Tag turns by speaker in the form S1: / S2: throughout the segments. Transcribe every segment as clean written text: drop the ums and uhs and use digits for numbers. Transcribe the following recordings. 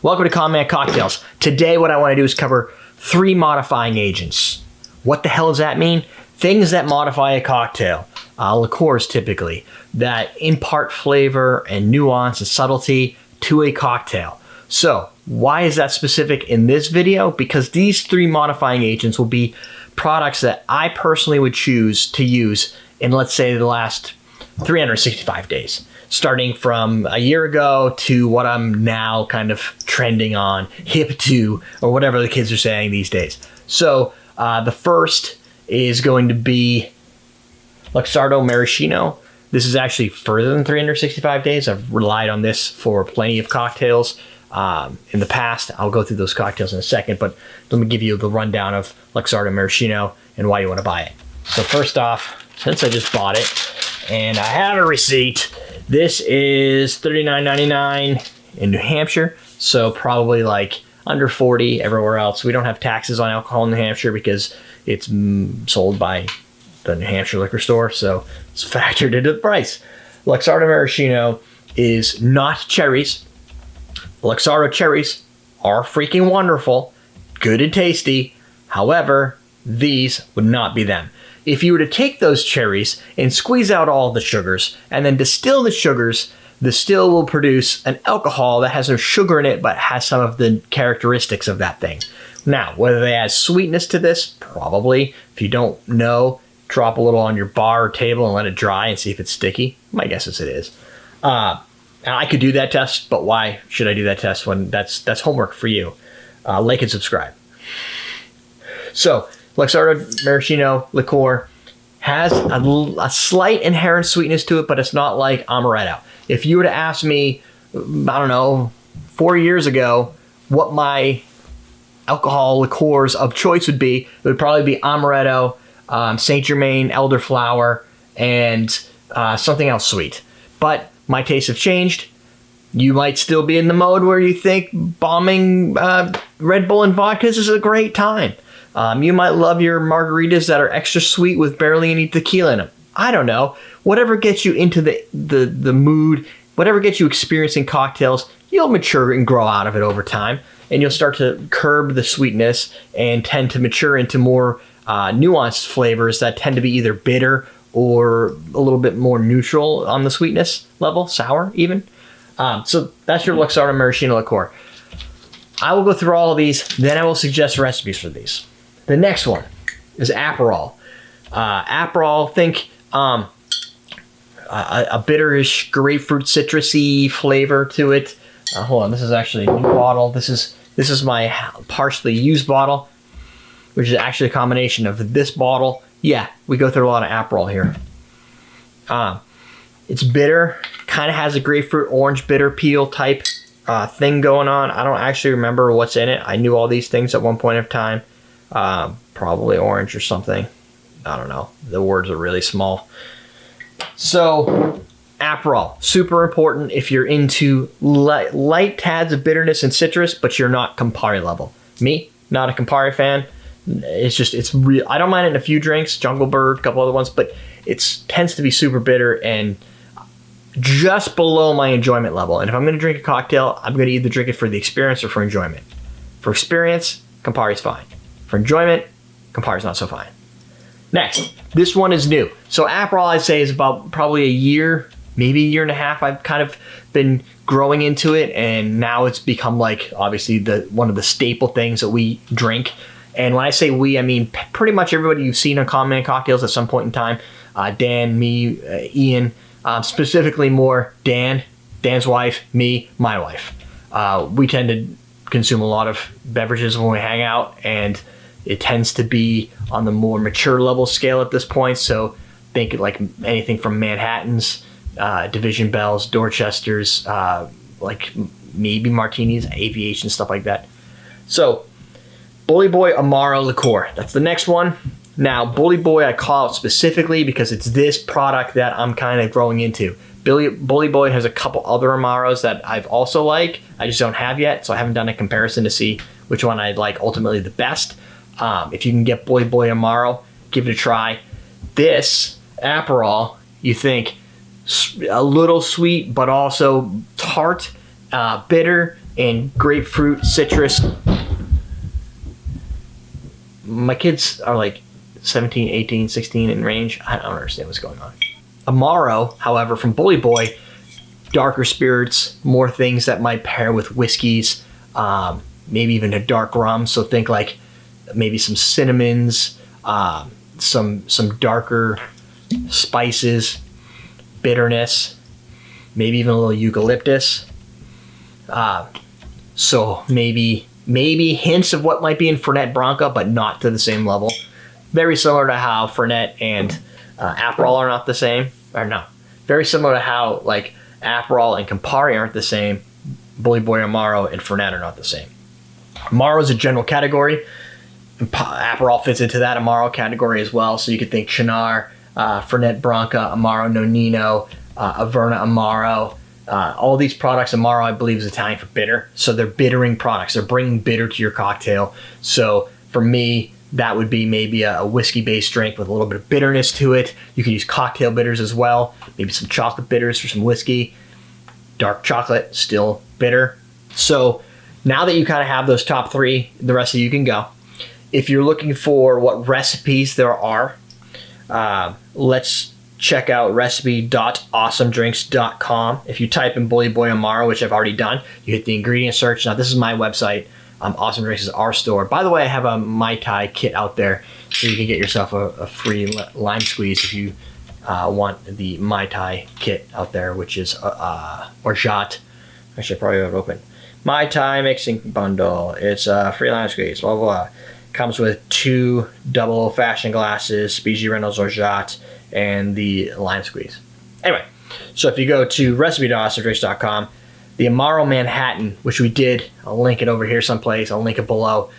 S1: Welcome to Common Cocktails. Today what I want to do is cover 3 modifying agents. What the hell does that mean? Things that modify a cocktail, liqueurs typically, that impart flavor and nuance and subtlety to a cocktail. So why is that specific in this video? Because these 3 modifying agents will be products that I personally would choose to use in, let's say, the last 365 days. Starting from a year ago to what I'm now kind of trending on, hip to, or whatever the kids are saying these days. So the first is going to be Luxardo Maraschino. This is actually further than 365 days. I've relied on this for plenty of cocktails in the past. I'll go through those cocktails in a second, but let me give you the rundown of Luxardo Maraschino and why you want to buy it. So first off, since I just bought it and I have a receipt, this is $39.99 in New Hampshire, so probably like under 40 everywhere else. We don't have taxes on alcohol in New Hampshire because it's sold by the New Hampshire liquor store, so it's factored into the price. Luxardo Maraschino is not cherries. Luxardo cherries are freaking wonderful, good and tasty. However, these would not be them. If you were to take those cherries and squeeze out all the sugars and then distill the sugars, the still will produce an alcohol that has no sugar in it but has some of the characteristics of that thing. Now, whether they add sweetness to this, probably. If you don't know, drop a little on your bar or table and let it dry and see if it's sticky. My guess is it is. I could do that test, but why should I do that test when that's homework for you? Like and subscribe. So, Luxardo Maraschino Liqueur has a slight inherent sweetness to it, but it's not like Amaretto. If you were to ask me, I don't know, 4 years ago, what my alcohol liqueurs of choice would be, it would probably be Amaretto, Saint Germain, elderflower, and something else sweet. But my tastes have changed. You might still be in the mode where you think bombing Red Bull and vodkas is a great time. You might love your margaritas that are extra sweet with barely any tequila in them. I don't know. Whatever gets you into the mood, whatever gets you experiencing cocktails, you'll mature and grow out of it over time. And you'll start to curb the sweetness and tend to mature into more nuanced flavors that tend to be either bitter or a little bit more neutral on the sweetness level, sour even. So that's your Luxardo Maraschino Liqueur. I will go through all of these, then I will suggest recipes for these. The next one is Aperol. Aperol, think a bitterish grapefruit citrusy flavor to it. Hold on, this is actually a new bottle. This is my partially used bottle, which is actually a combination of this bottle. Yeah, we go through a lot of Aperol here. It's bitter, kind of has a grapefruit orange bitter peel type thing going on. I don't actually remember what's in it. I knew all these things at one point of time. Probably orange or something. I don't know. The words are really small. So, Aperol, super important if you're into light tads of bitterness and citrus, but you're not Campari level. Me, not a Campari fan. It's real. I don't mind it in a few drinks, Jungle Bird, a couple other ones, but it tends to be super bitter and just below my enjoyment level. And if I'm going to drink a cocktail, I'm going to either drink it for the experience or for enjoyment. For experience, Campari's fine. For enjoyment, Campari's not so fine. Next, this one is new. So Aperol, I'd say, is about probably a year, maybe a year and a half. I've kind of been growing into it, and now it's become like, obviously, one of the staple things that we drink. And when I say we, I mean pretty much everybody you've seen on Common Cocktails at some point in time. Dan, me, Ian, specifically more Dan, Dan's wife, me, my wife. We tend to consume a lot of beverages when we hang out, and it tends to be on the more mature level scale at this point. So think like anything from Manhattans, Division Bells, Dorchesters, like maybe martinis, aviation, stuff like that. So Boy Amaro Liqueur, that's the next one. Now, Bully Boy I call out specifically because it's this product that I'm kind of growing into. Bully Boy has a couple other Amaros that I've also like. I just don't have yet, so I haven't done a comparison to see which one I like ultimately the best. If you can get Boy Amaro, give it a try. This Aperol, you think a little sweet, but also tart, bitter, and grapefruit, citrus. My kids are like 17, 18, 16 in range. I don't understand what's going on. Amaro, however, from Bully Boy, darker spirits, more things that might pair with whiskeys, maybe even a dark rum. So think like maybe some cinnamons, some darker spices, bitterness, maybe even a little eucalyptus. So maybe hints of what might be in Fernet Branca, but not to the same level. Very similar to how Fernet and Aperol are not the same. Or no, very similar to how like Aperol and Campari aren't the same. Bully Boy Amaro and Fernet are not the same. Amaro is a general category. Aperol fits into that Amaro category as well. So you could think Cynar, Fernet Branca, Amaro Nonino, Averna Amaro. All these products, Amaro I believe is Italian for bitter. So they're bittering products. They're bringing bitter to your cocktail. So for me, that would be maybe a whiskey-based drink with a little bit of bitterness to it. You can use cocktail bitters as well. Maybe some chocolate bitters for some whiskey. Dark chocolate, still bitter. So now that you kind of have those top three, the rest of you can go. If you're looking for what recipes there are, let's check out recipe.awesomedrinks.com. If you type in Bully Boy Amaro, which I've already done, you hit the ingredient search. Now, this is my website. Awesome Drinks is our store. By the way, I have a Mai Tai kit out there, so you can get yourself a free lime squeeze if you want the Mai Tai kit out there, which is orgeat. I should probably have it open. Mai Tai mixing bundle. It's a free lime squeeze. Blah blah blah. Comes with 2 double old-fashioned glasses, Species Reynolds orgeat, and the lime squeeze. Anyway, so if you go to recipe.awesomedrinks.com, the Amaro Manhattan, which we did, I'll link it over here someplace. I'll link it below.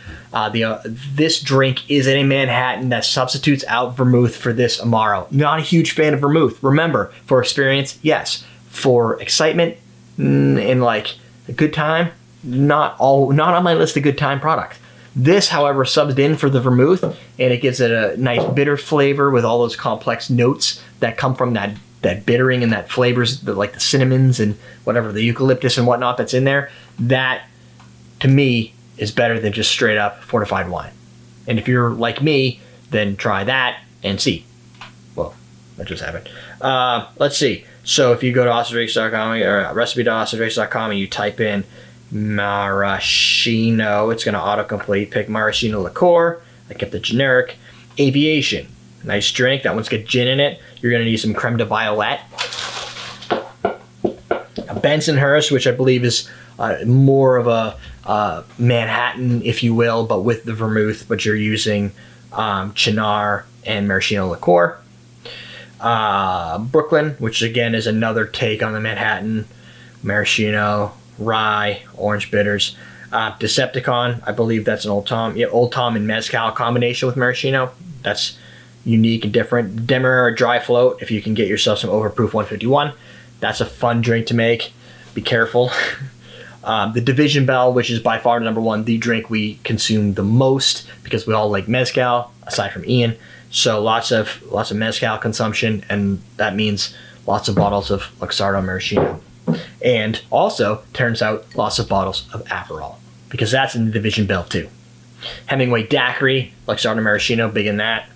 S1: This drink is a Manhattan that substitutes out vermouth for this Amaro. Not a huge fan of vermouth. Remember, for experience, yes. For excitement and like a good time, not on my list of good time product. This, however, subs in for the vermouth, and it gives it a nice bitter flavor with all those complex notes that come from that bittering and that flavors, like the cinnamons and whatever, the eucalyptus and whatnot that's in there. That, to me, is better than just straight up fortified wine. And if you're like me, then try that and see. Well, that just happened. Let's see. So if you go to awesomedrinks.com or recipe.awesomedrinks.com and you type in Maraschino, it's going to autocomplete. Pick Maraschino Liqueur. I kept the generic. Aviation. Nice drink. That one's got gin in it. You're going to need some creme de violette. A Bensonhurst, which I believe is more of a Manhattan, if you will, but with the vermouth, but you're using Cynar and Maraschino Liqueur. Brooklyn, which again is another take on the Manhattan. Maraschino, rye, orange bitters. Decepticon, I believe that's an Old Tom. Yeah, Old Tom and Mezcal combination with Maraschino. That's unique and different. Demerara Dry Float, if you can get yourself some Overproof 151. That's a fun drink to make. Be careful. The Division Bell, which is by far number one, the drink we consume the most because we all like Mezcal, aside from Ian. So lots of Mezcal consumption, and that means lots of bottles of Luxardo Maraschino. And also, turns out, lots of bottles of Aperol, because that's in the Division Bell too. Hemingway Daiquiri, Luxardo Maraschino, big in that.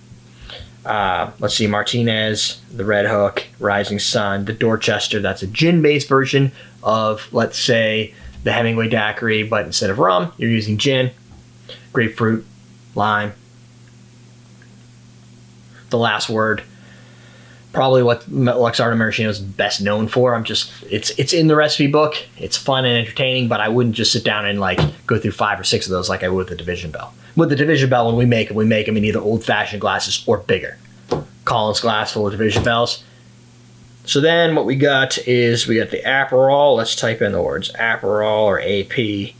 S1: Let's see, Martinez, the Red Hook, Rising Sun, the Dorchester, that's a gin-based version of, let's say, the Hemingway Daiquiri, but instead of rum, you're using gin, grapefruit, lime. The Last Word, probably what Luxardo Maraschino is best known for. It's in the recipe book. It's fun and entertaining, but I wouldn't just sit down and like go through 5 or 6 of those like I would with the Division Bell. With the Division Bell, when we make them in either old-fashioned glasses or bigger. Collins glass full of Division Bells. So then what we got is we got the Aperol. Let's type in the words Aperol or AP.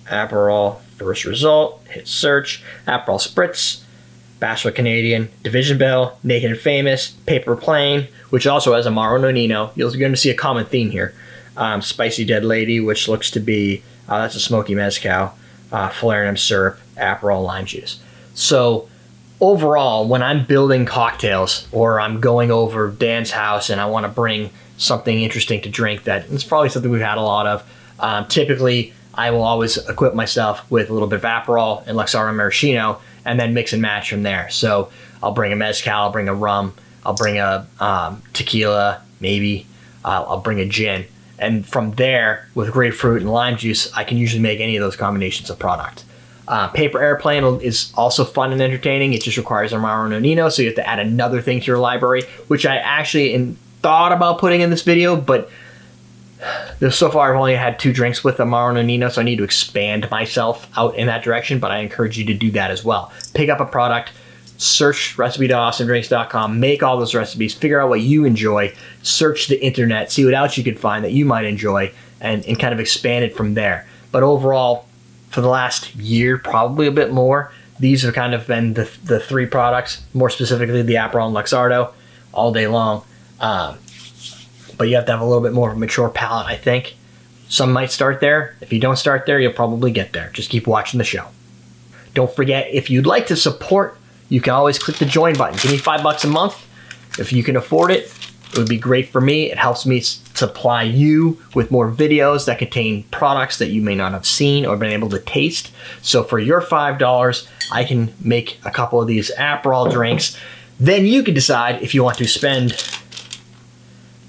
S1: Aperol. First result. Hit search. Aperol Spritz. Bashful Canadian, Division Bell, Naked and Famous, Paper Plane, which also has Amaro Nonino. You're going to see a common theme here. Spicy Dead Lady, which looks to be, that's a smoky mezcal, Falernum syrup, Aperol lime juice. So overall, when I'm building cocktails or I'm going over Dan's house and I want to bring something interesting to drink, that it's probably something we've had a lot of, Typically, I will always equip myself with a little bit of Aperol and Luxardo Maraschino, and then mix and match from there. So I'll bring a mezcal, I'll bring a rum, I'll bring a tequila, maybe. I'll bring a gin. And from there, with grapefruit and lime juice, I can usually make any of those combinations of product. Paper airplane is also fun and entertaining. It just requires Amaro Nonino, so you have to add another thing to your library, which I actually thought about putting in this video, but so far I've only had 2 drinks with Amaro Nonino, so I need to expand myself out in that direction, but I encourage you to do that as well. Pick up a product, search recipe.awesomedrinks.com, make all those recipes, figure out what you enjoy, search the internet, see what else you can find that you might enjoy, and kind of expand it from there. But overall, for the last year, probably a bit more, these have kind of been the 3 products, more specifically the Aperol and Luxardo, all day long. But you have to have a little bit more of a mature palate, I think. Some might start there. If you don't start there, you'll probably get there. Just keep watching the show. Don't forget, if you'd like to support, you can always click the join button. Give me $5 a month. If you can afford it, it would be great for me. It helps me supply you with more videos that contain products that you may not have seen or been able to taste. So for your $5, I can make a couple of these Aperol drinks. Then you can decide if you want to spend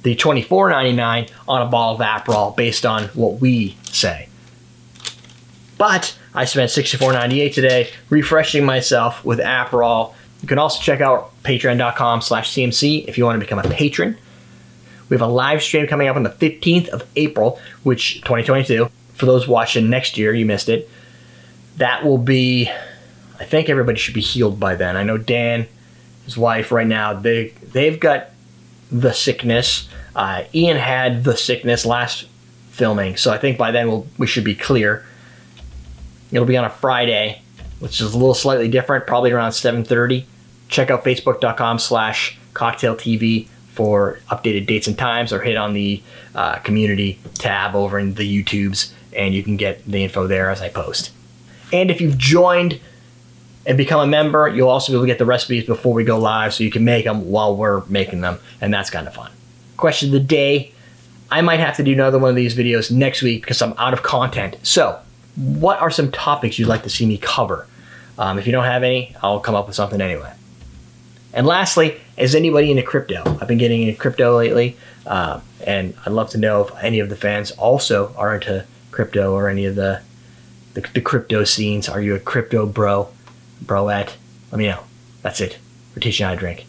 S1: the $24.99 on a bottle of Aperol based on what we say. But I spent $64.98 today refreshing myself with Aperol. You can also check out patreon.com/CMC if you want to become a patron. We have a live stream coming up on the 15th of April, which 2022. For those watching next year, you missed it. That will be, I think everybody should be healed by then. I know Dan, his wife right now, they've got the sickness. Ian had the sickness last filming, so I think by then we should be clear. It'll be on a Friday, which is a little slightly different, probably around 7:30. Check out facebook.com/cocktailtv for updated dates and times, or hit on the community tab over in the YouTubes, and you can get the info there as I post. And if you've joined and become a member, you'll also be able to get the recipes before we go live, so you can make them while we're making them, and that's kind of fun. Question of the day. I might have to do another one of these videos next week because I'm out of content. So, what are some topics you'd like to see me cover? If you don't have any, I'll come up with something anyway. And lastly, is anybody into crypto? I've been getting into crypto lately, and I'd love to know if any of the fans also are into crypto or any of the crypto scenes. Are you a crypto broette? Let me know. That's it. We're teaching how to drink.